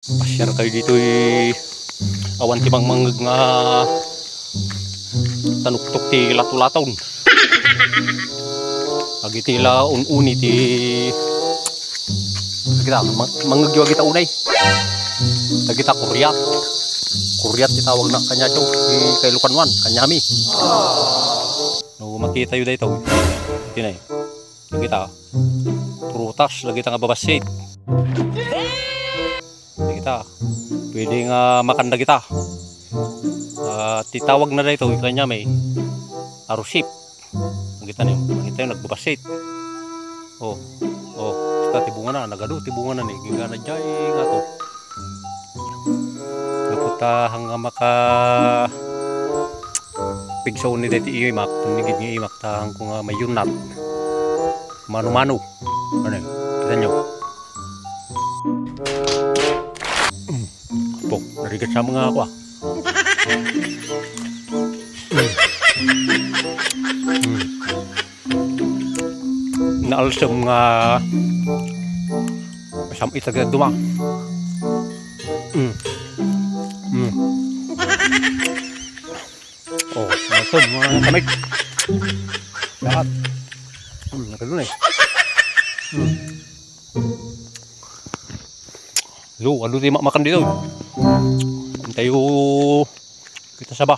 Pasyar kayo dito awan ti mangmangeg nga tanuktok ti latulaton. Agi ti la ununi ti kita mangeg yo kita unay. Kita kuryat. Kuryat ti tawag na kanya to kay Lukanwan, kanyami. No makita yo dayto. Tinay. Kita prutas lagi ta nga babasit. Kita pwede nga makanda kita. Titawag na dito kanya may arusip. Kita niyo, makita yung nagbabasit. Oh, kita tibungan na, nagado tibungan na ni gigana jay nga to. Naputa hanga maka pigsaw ni dito iimak, tunigid ni iimak tahang ko nga may yunat. Mano-mano. Ano kita niyo. Narigat sa mga ako naalsam nga masam itagad duma. Oh, naalsam mga kamay lahat nakadun eh. Lo, ano tayo makan dito? Tayo kita sabah.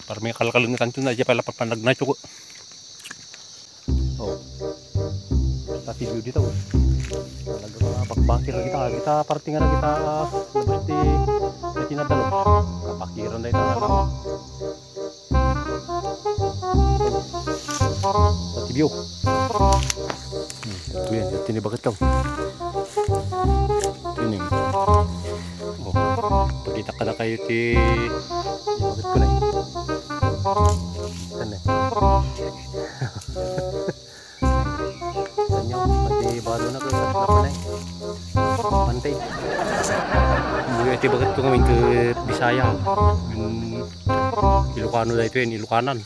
Para may kalkalungan ito na dyan pala papanag na ito. Oh. Tapi view dito. Talaga mga bakbakir kita. Kita parting na kita labas di tinadalo. Kapakiran na ito na lang. Tapi view. Ito yan. Tinibagat lang. Ini oh, pagkita ka na kayo ti bakit ko na eh kan eh kanyo pati balo na kayo tatlap na eh pantay buhay ti bakit ko kami ke Bisaya Ilocano na ito yun Ilocanan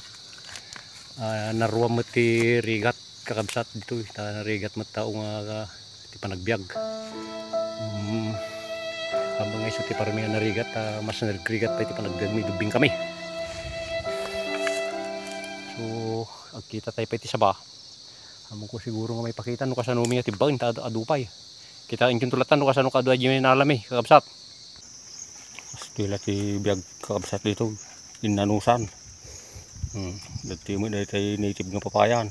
naruam mo ti rigat kakabsat dito rigat mo tao nga ti panagbiag habang iso ti paramihan narigat mas nagrigat pa iti panagdagmi dubing kami. So agkita tayo pa iti saba hamon ko siguro nga may pakita no kasano mi ati bang adupay kita ingkin tulatan no kasano kadua jimi nalami kakabsat mas kila ti biag kakabsat dito inanusan dati mo dahil tayo native nga papayan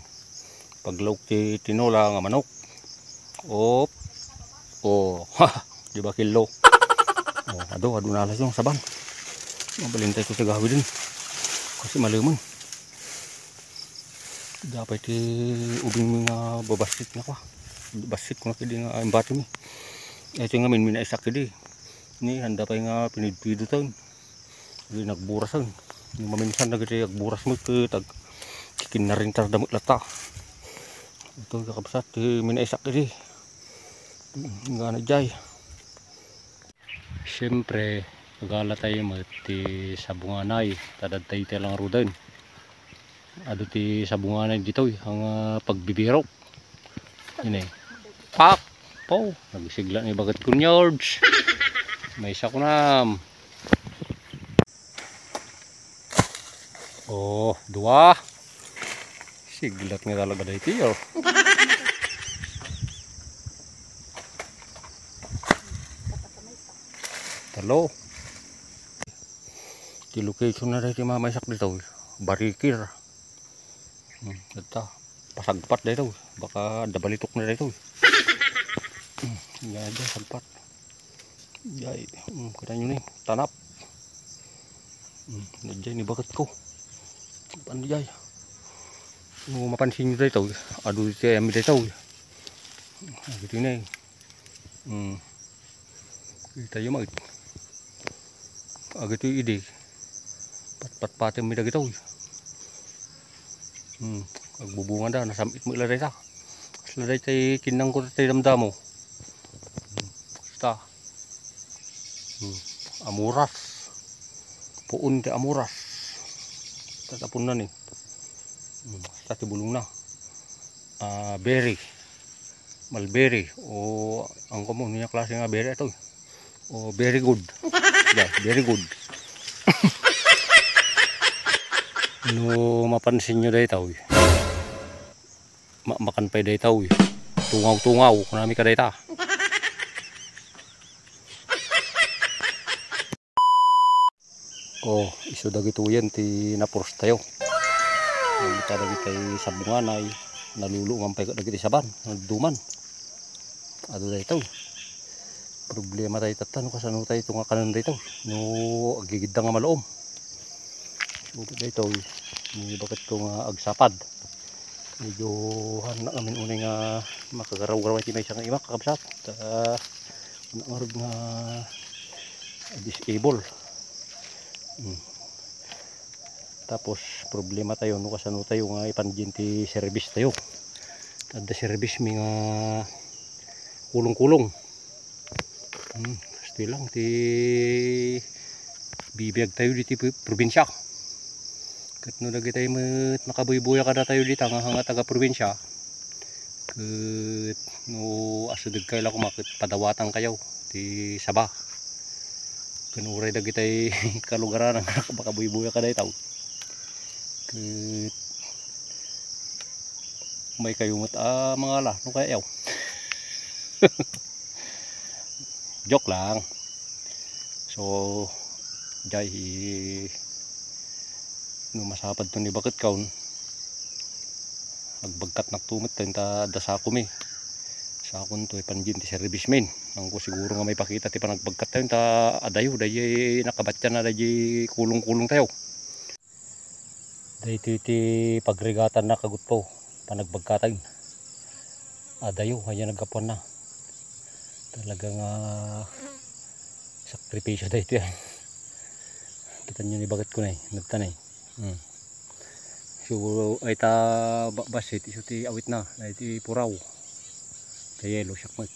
paglauk ti tinola nga manok oh di ba kilo ado nalas yung saban mabalintay ko sa gawi din kasi maluman dapat ubing mga babasit na ko basit ko na kidi nga embati mi ito nga min minaisak kidi ni handa pa nga pinidpido taon hindi nagburasan yung maminsan nagdi agburas mo tag kikin na rin tardamot lata ito kakabsat minaisak kidi nga na jay. Siyempre pagala tayo mati sabunganay tadad tayo lang rudan ado ti sabunganay dito ang pagbibiro ini pak po nagisigla ni bagat ko George may isa ko na dua siglat nga talaga dito Hello. Di location na dito mga maisak dito. Barikir. Ito. Pasagpat dito. Baka dabalitok na dito. Yan aja sagpat. Yay. Kita nyo nih. Tanap. Nandiyan ni bakat ko. Pandiay. Mapansin nyo dito. Ado dito ay dito. Gitu na eh. Kita yung mag agad yung ide pat-pat-patin mo na gito agbubungan da nasamit mo ilaray ta ilaray tayo kinang ko tayo damdamo basta amuras puun tayo amuras tatapon na ni basta tibulong na berry mulberry o ang common niya klase nga berry ito Oh, very good. Yeah, very good. No, mapansin nyo dahil tao. Makan pa dahil tao. Tungaw-tungaw. Kunami ka dahil ta. Oh, iso dagito yan ti napurs tayo. Kita dagit ay sabungan ay nalulungan pa dagiti saban, nagduman. Ado dahil tao. Problema tayo tatan kasano tayo tunga kanan dito. No agigid nga malaom. So dito ni bakit ko nga agsapad. Medyo hanak namin unay nga makagaraw-garaw ti may isang imak kakabsat. Nangarog nga disable. Tapos problema tayo no kasano tayo nga ipanjin ti service tayo. Ada service mi nga kulong-kulong. Gusto lang ti bibiyag tayo dito probinsya. Kat no lagi tayo makabuy-buya kada tayo dito nga taga probinsya. Kat no asudag kayo lang kumakit padawatan kayo ti Sabah. Kanuray lagi tayo kalugaran nga makabuy-buya kada itaw. Kat may kayo mga ala no kaya yaw. Joke lang. So jay no masapad to ni bakit kaun agbagkat naktumit ta dasako mi sakon to ipanjin ti service men ang ko siguro nga may pakita ti panagbagkat tayo ta adayo dayi nakabatya na dayi kulong-kulong tayo dayi ti pagregatan na kagutpo panagbagkatan adayo kaya nagkapon na talagang sakripisyo dahil ito yan. Kita nyo ni bakit ko na nagtanay. So ay ta basit iso ti awit na ay ti puraw ta yelo syakmat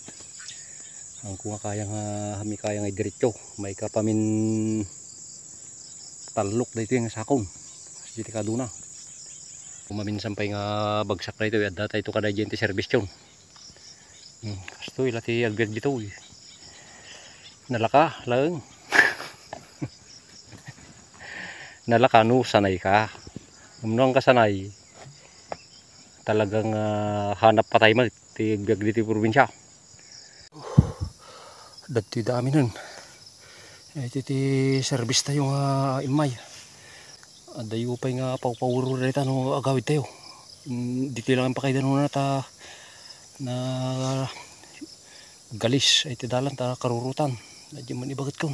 ang kung kayang hami kayang ay diretso may kapamin talok dahil ito yung sakong kasi ti kaduna kumamin sampay nga bagsak na ito at data ito kada dyan ti service yun. Kasto ilati agbiag dito nalaka lang nalaka no sanay ka umno ka sanay talagang hanap pa tayo ti agbiag dito probinsya dati dami nun ito ti service tayo nga imay adayo pa nga pawuro rita no agawid tayo dito lang pa kayo na ta na galis ay tidalan ta karurutan nadyo man ibagat ko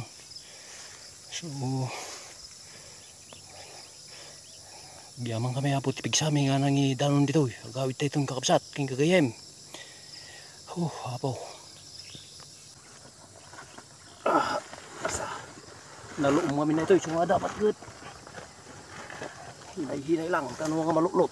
so biyaman kami apot tipig sa amin nga nangi danon dito agawid tayo itong kakabsat king kagayem apaw naluom kami na ito so nga dapat good hinay-hinay lang tanong nga malulot